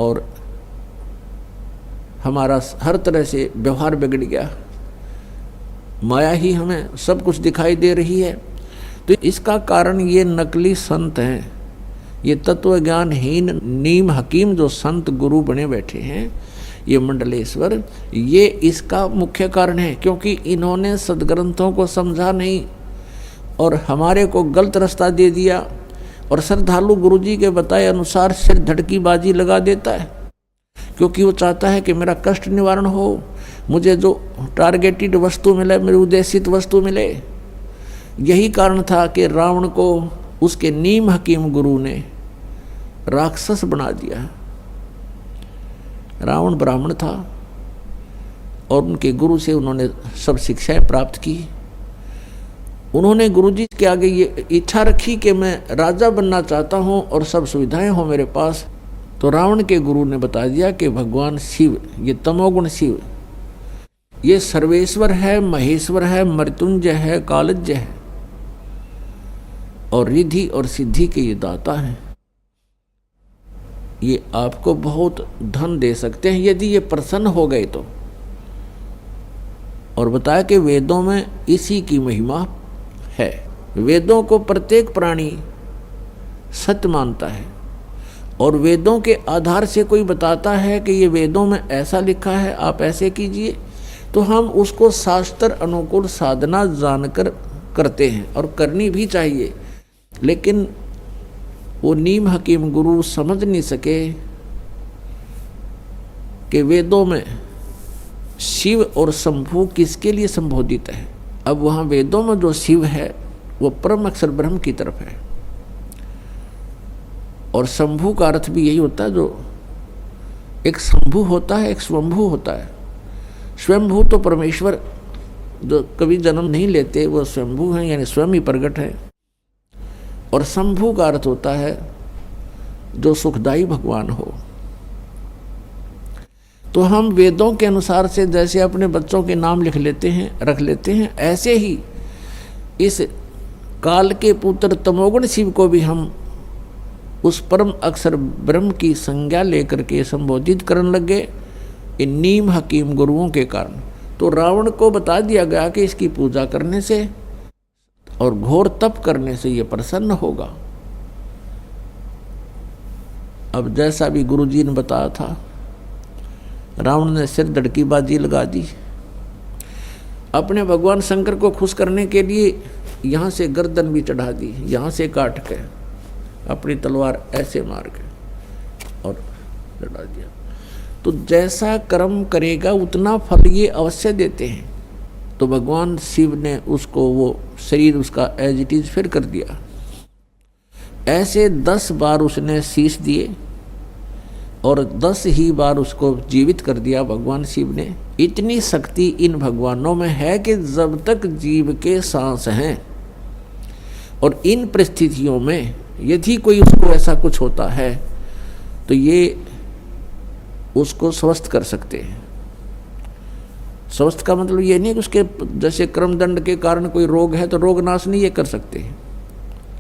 और हमारा हर तरह से व्यवहार बिगड़ गया, माया ही हमें सब कुछ दिखाई दे रही है। तो इसका कारण ये नकली संत हैं, ये तत्व ज्ञानहीन नीम हकीम जो संत गुरु बने बैठे हैं, ये मंडलेश्वर, ये इसका मुख्य कारण है। क्योंकि इन्होंने सदग्रंथों को समझा नहीं और हमारे को गलत रास्ता दे दिया, और श्रद्धालु गुरुजी के बताए अनुसार सिर धड़की बाजी लगा देता है, क्योंकि वो चाहता है कि मेरा कष्ट निवारण हो, मुझे जो टारगेटेड वस्तु मिले, मेरी उद्देशित वस्तु मिले। यही कारण था कि रावण को उसके नीम हकीम गुरु ने राक्षस बना दिया। रावण ब्राह्मण था और उनके गुरु से उन्होंने सब शिक्षाएं प्राप्त की। उन्होंने गुरुजी के आगे ये इच्छा रखी कि मैं राजा बनना चाहता हूँ और सब सुविधाएं हो मेरे पास। तो रावण के गुरु ने बता दिया कि भगवान शिव, ये तमोगुण शिव, ये सर्वेश्वर है, महेश्वर है, मृत्युंजय है, कालज्ञ है और रिद्धि और सिद्धि के ये दाता हैं। ये आपको बहुत धन दे सकते हैं यदि ये प्रसन्न हो गए तो। और बताया कि वेदों में इसी की महिमा है। वेदों को प्रत्येक प्राणी सत्य मानता है और वेदों के आधार से कोई बताता है कि ये वेदों में ऐसा लिखा है, आप ऐसे कीजिए, तो हम उसको शास्त्र अनुकूल साधना जानकर करते हैं और करनी भी चाहिए। लेकिन वो नीम हकीम गुरु समझ नहीं सके कि वेदों में शिव और शंभु किसके लिए संबोधित है। अब वहाँ वेदों में जो शिव है वो परम अक्षर ब्रह्म की तरफ है, और शंभु का अर्थ भी यही होता है, जो एक शंभु होता है, एक स्वयंभू होता है। स्वयंभू तो परमेश्वर जो कभी जन्म नहीं लेते, वो स्वयंभू हैं, यानी स्वयं ही प्रकट है। और शंभु का अर्थ होता है जो सुखदायी भगवान हो। तो हम वेदों के अनुसार से जैसे अपने बच्चों के नाम लिख लेते हैं, रख लेते हैं, ऐसे ही इस काल के पुत्र तमोगुण शिव को भी हम उस परम अक्षर ब्रह्म की संज्ञा लेकर के संबोधित करने लगे इन नीम हकीम गुरुओं के कारण। तो रावण को बता दिया गया कि इसकी पूजा करने से और घोर तप करने से ये प्रसन्न होगा। अब जैसा भी गुरुजी ने बताया था, रावण ने सिर धड़की बाजी लगा दी। अपने भगवान शंकर को खुश करने के लिए यहाँ से गर्दन भी चढ़ा दी, यहाँ से काट के अपनी तलवार ऐसे मार के और चढ़ा दिया। तो जैसा कर्म करेगा उतना फल ये अवश्य देते हैं। तो भगवान शिव ने उसको वो शरीर उसका एज इट इज फिर कर दिया। ऐसे 10 बार उसने शीश दिए और 10 ही बार उसको जीवित कर दिया भगवान शिव ने। इतनी शक्ति इन भगवानों में है कि जब तक जीव के सांस हैं और इन परिस्थितियों में यदि कोई उसको ऐसा कुछ होता है तो ये उसको स्वस्थ कर सकते हैं। स्वस्थ का मतलब ये नहीं कि उसके जैसे कर्मदंड के कारण कोई रोग है तो रोग नाश नहीं ये कर सकते,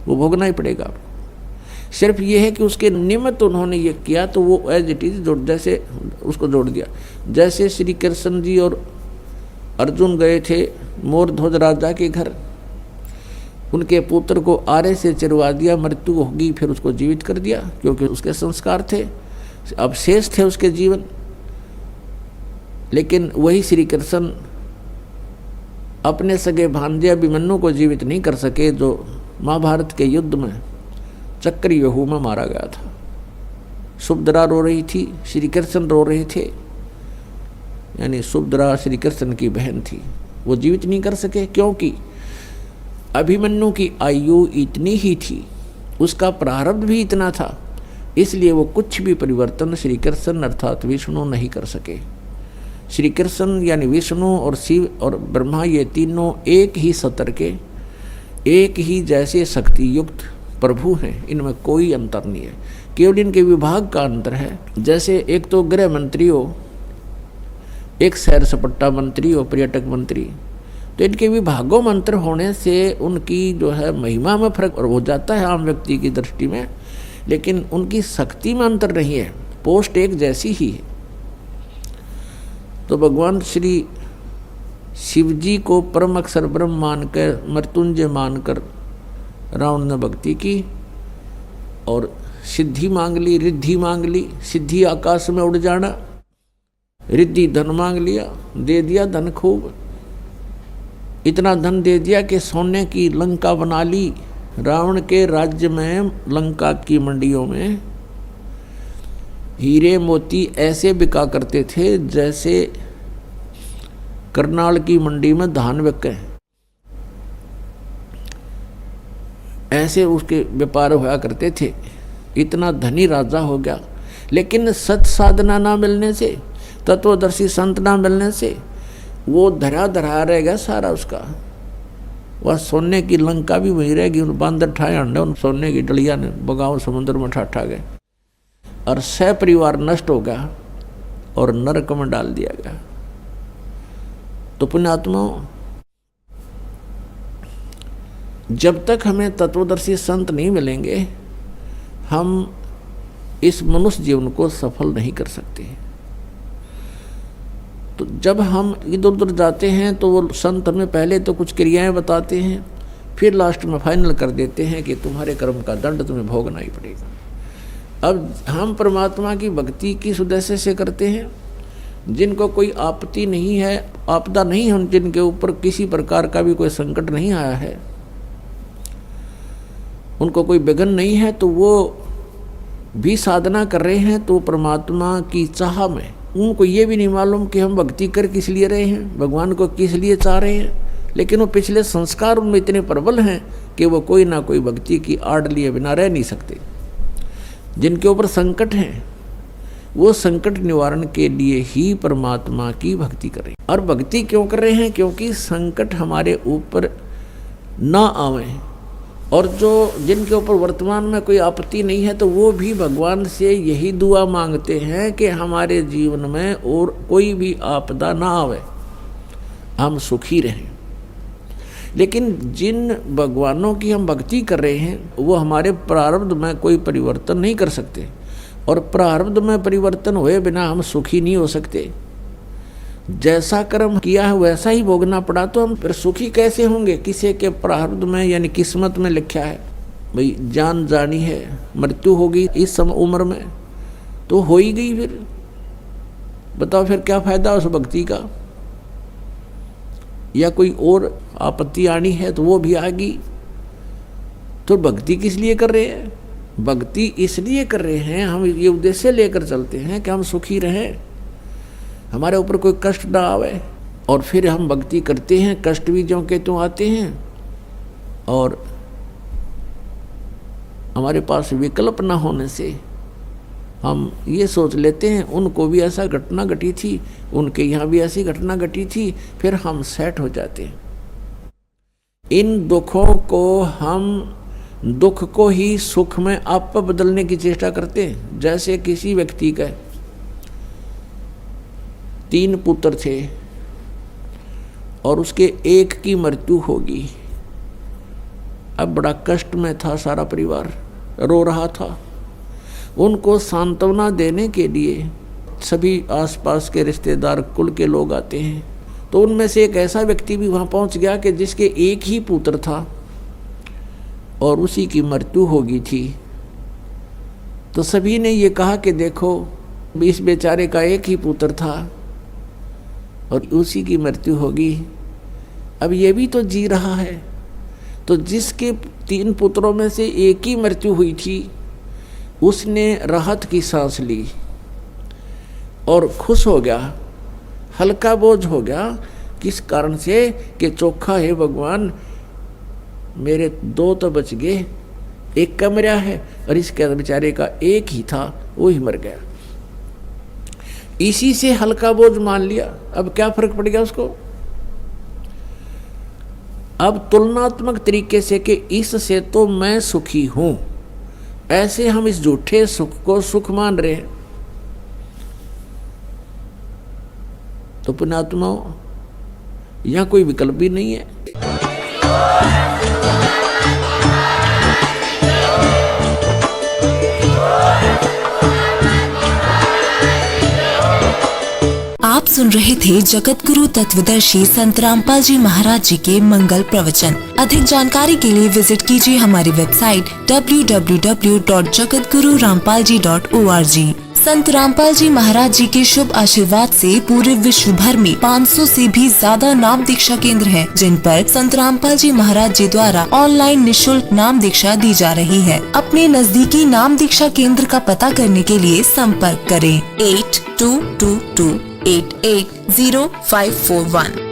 वो भोगना ही पड़ेगा आपको। सिर्फ ये है कि उसके निमित्त उन्होंने ये किया तो वो एज इट इज जैसे उसको जोड़ दिया। जैसे श्री कृष्ण जी और अर्जुन गए थे मोर ध्वज राजा के घर, उनके पुत्र को आरे से चिरवा दिया, मृत्यु होगी, फिर उसको जीवित कर दिया क्योंकि उसके संस्कार थे, अब शेष थे उसके जीवन। लेकिन वही श्री कृष्ण अपने सगे भांजे अभिमन्यु को जीवित नहीं कर सके, जो महाभारत के युद्ध में चक्रव्यूह में मारा गया था। सुभद्रा रो रही थी, श्री कृष्ण रो रहे थे, यानी सुभद्रा श्री कृष्ण की बहन थी, वो जीवित नहीं कर सके क्योंकि अभिमन्यु की आयु इतनी ही थी, उसका प्रारब्ध भी इतना था, इसलिए वो कुछ भी परिवर्तन श्री कृष्ण अर्थात विष्णु नहीं कर सके। श्री कृष्ण यानी विष्णु और शिव और ब्रह्मा ये तीनों एक ही सतर के, एक ही जैसे शक्ति युक्त प्रभु हैं, इनमें कोई अंतर नहीं है, केवल इनके विभाग का अंतर है। जैसे एक तो गृह मंत्री हो, एक सैर सपट्टा मंत्री हो, पर्यटक मंत्री, तो इनके विभागों में अंतर होने से उनकी जो है महिमा में फर्क हो जाता है आम व्यक्ति की दृष्टि में, लेकिन उनकी शक्ति में अंतर नहीं है। पोस्ट एक जैसी ही है। तो भगवान श्री शिव जी को परम अक्षर ब्रह्म मानकर, मृत्युंजय मानकर रावण ने भक्ति की और सिद्धि मांग ली, रिद्धि मांग ली। सिद्धि आकाश में उड़ जाना, रिद्धि धन मांग लिया, दे दिया धन खूब। इतना धन दे दिया कि सोने की लंका बना ली। रावण के राज्य में, लंका की मंडियों में हीरे मोती ऐसे बिका करते थे जैसे करनाल की मंडी में धान बिके, ऐसे उसके व्यापार हुआ करते थे। इतना धनी राजा हो गया, लेकिन सत साधना ना मिलने से, तत्वदर्शी संत ना मिलने से वो धरा धरा रहेगा सारा उसका। वह सोने की लंका भी वहीं रहेगी। उन बांदर ठाए अंडे, उन सोने की डलिया ने बगाओ समुद्र में ठा गए और सह परिवार नष्ट हो गया और नरक में डाल दिया गया। तो पुण्यात्माओं, जब तक हमें तत्वदर्शी संत नहीं मिलेंगे, हम इस मनुष्य जीवन को सफल नहीं कर सकते। तो जब हम इधर उधर जाते हैं तो वो संत हमें पहले तो कुछ क्रियाएं बताते हैं, फिर लास्ट में फाइनल कर देते हैं कि तुम्हारे कर्म का दंड तुम्हें भोगना ही पड़ेगा। अब हम परमात्मा की भक्ति किस उद्देश्य से करते हैं? जिनको कोई आपत्ति नहीं है, आपदा नहीं है, जिनके ऊपर किसी प्रकार का भी कोई संकट नहीं आया है, उनको कोई विघ्न नहीं है, तो वो भी साधना कर रहे हैं। तो परमात्मा की चाह में उनको ये भी नहीं मालूम कि हम भक्ति कर किस लिए रहे हैं, भगवान को किस लिए चाह रहे हैं, लेकिन वो पिछले संस्कार उनमें इतने प्रबल हैं कि वो कोई ना कोई भक्ति की आड़ लिए बिना रह नहीं सकते। जिनके ऊपर संकट हैं वो संकट निवारण के लिए ही परमात्मा की भक्ति करें। और भक्ति क्यों कर रहे हैं? क्योंकि संकट हमारे ऊपर ना आवे। और जो जिनके ऊपर वर्तमान में कोई आपत्ति नहीं है, तो वो भी भगवान से यही दुआ मांगते हैं कि हमारे जीवन में और कोई भी आपदा ना आवे, हम सुखी रहें। लेकिन जिन भगवानों की हम भक्ति कर रहे हैं वो हमारे प्रारब्ध में कोई परिवर्तन नहीं कर सकते, और प्रारब्ध में परिवर्तन हुए बिना हम सुखी नहीं हो सकते। जैसा कर्म किया है वैसा ही भोगना पड़ा, तो हम फिर सुखी कैसे होंगे? किसी के प्रारब्ध में यानी किस्मत में लिखा है भाई जान जानी है, मृत्यु होगी इस उम्र में, तो हो ही गई। फिर बताओ फिर क्या फायदा उस भक्ति का? या कोई और आपत्ति आनी है तो वो भी आ गई। तो भक्ति किस लिए कर रहे हैं? भक्ति इसलिए कर रहे हैं, हम ये उद्देश्य लेकर चलते हैं कि हम सुखी रहें, हमारे ऊपर कोई कष्ट ना आवे। और फिर हम भक्ति करते हैं, कष्ट भी ज्यों के त्यों आते हैं, और हमारे पास विकल्प ना होने से हम ये सोच लेते हैं उनको भी ऐसा घटना घटी थी, उनके यहाँ भी ऐसी घटना घटी थी, फिर हम सेट हो जाते हैं। इन दुखों को हम दुख को ही सुख में आप बदलने की चेष्टा करते हैं। जैसे किसी व्यक्ति का 3 पुत्र थे और उसके एक की मृत्यु होगी। अब बड़ा कष्ट में था, सारा परिवार रो रहा था। उनको सांत्वना देने के लिए सभी आसपास के रिश्तेदार, कुल के लोग आते हैं। तो उनमें से एक ऐसा व्यक्ति भी वहाँ पहुँच गया कि जिसके एक ही पुत्र था और उसी की मृत्यु होगी थी। तो सभी ने ये कहा कि देखो इस बेचारे का एक ही पुत्र था और उसी की मृत्यु होगी, अब ये भी तो जी रहा है। तो जिसके 3 पुत्रों में से एक ही मृत्यु हुई थी, उसने राहत की सांस ली और खुश हो गया, हल्का बोझ हो गया। किस कारण से? कि चोखा है भगवान, मेरे 2 तो बच गए, एक का मरा है और इसके बेचारे का एक ही था, वो ही मर गया। इसी से हल्का बोझ मान लिया। अब क्या फर्क पड़ गया उसको? अब तुलनात्मक तरीके से कि इससे तो मैं सुखी हूं, ऐसे हम इस झूठे सुख को सुख मान रहे हैं। तो पुण्यात्माओं, यहां कोई विकल्प भी नहीं है। आप सुन रहे थे जगत गुरु तत्वदर्शी संत रामपाल जी महाराज जी के मंगल प्रवचन। अधिक जानकारी के लिए विजिट कीजिए हमारी वेबसाइट www.jagatgururampalji.org। संत रामपाल जी महाराज जी के शुभ आशीर्वाद से पूरे विश्व भर में 500 से भी ज्यादा नाम दीक्षा केंद्र हैं, जिन पर संत रामपाल जी महाराज जी द्वारा ऑनलाइन निशुल्क नाम दीक्षा दी जा रही है। अपने नजदीकी नाम दीक्षा केंद्र का पता करने के लिए संपर्क करें 8222880541।